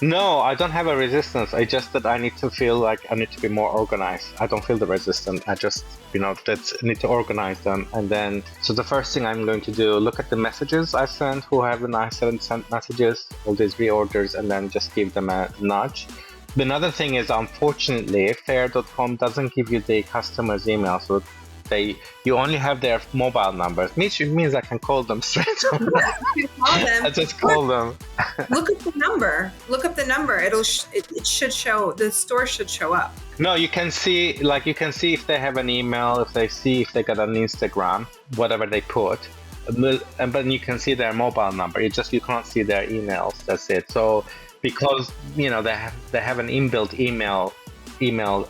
No, I don't have a resistance. I just that I need to feel like I need to be more organized. I don't feel the resistance. I just, that's need to organize them. And then, so the first thing I'm going to do, look at the messages I sent, who haven't I sent messages, all these reorders, and then just give them a nudge. Another thing is, unfortunately, Fair.com doesn't give you the customer's email, so you only have their mobile numbers. Which means I can call them straight away. You call them. I just call them. Look up the number. It should show. The store should show up. No, you can see if they have an email, if they got an Instagram, whatever they put, but you can see their mobile number. You can't see their emails. That's it. So because they have an inbuilt email email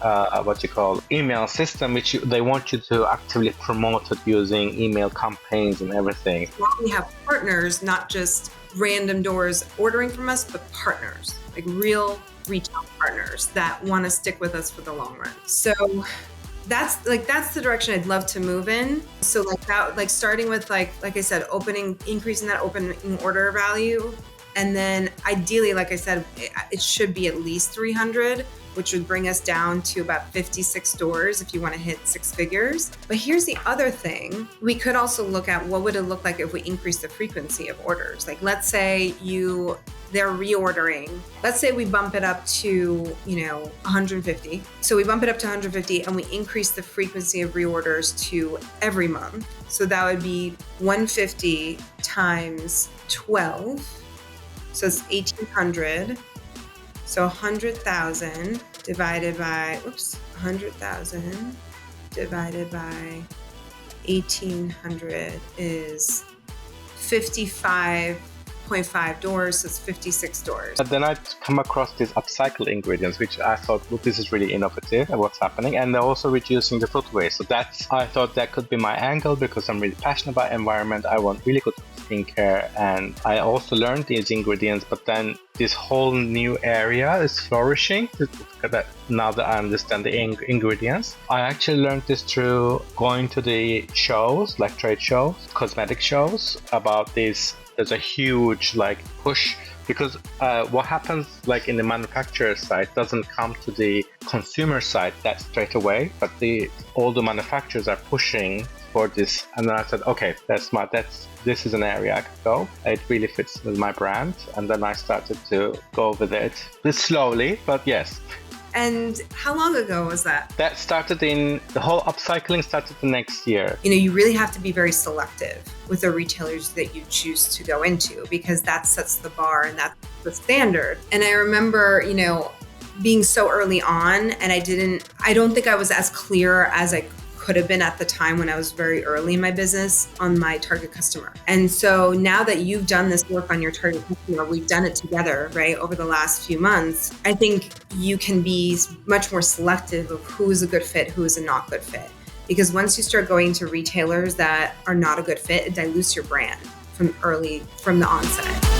system, which they want you to actively promote it using email campaigns and everything. Now we have partners, not just random doors ordering from us, but partners, like real retail partners that want to stick with us for the long run. So that's the direction I'd love to move in. So starting with like I said, increasing that opening order value. And then ideally, like I said, it should be at least 300, which would bring us down to about 56 stores if you want to hit six figures. But here's the other thing. We could also look at what would it look like if we increase the frequency of orders. Like let's say they're reordering. Let's say we bump it up to 150. So we bump it up to 150 and we increase the frequency of reorders to every month. So that would be 150 times 12. So it's 1,800. So 100,000 divided by 100,000 divided by 1,800 is 55.5 doors. So it's 56 doors. But then I come across these upcycled ingredients, which I thought, look, this is really innovative and what's happening. And they're also reducing the food waste. So I thought that could be my angle because I'm really passionate about environment. I want really good skincare. And I also learned these ingredients, but then this whole new area is flourishing. Now that I understand the ingredients, I actually learned this through going to the shows, like trade shows, cosmetic shows, about this. There's a huge push because what happens in the manufacturer side doesn't come to the consumer side that straight away, but all the manufacturers are pushing for this. And then I said, okay, this is an area I could go. It really fits with my brand. And then I started to go with it slowly, but yes. And how long ago was that? The whole upcycling started the next year. You really have to be very selective with the retailers that you choose to go into because that sets the bar and that's the standard. And I remember, being so early on and I don't think I was as clear as I could have been at the time when I was very early in my business on my target customer. And so now that you've done this work on your target customer, we've done it together, right, over the last few months, I think you can be much more selective of who is a good fit, who is a not good fit. Because once you start going to retailers that are not a good fit, it dilutes your brand from the onset.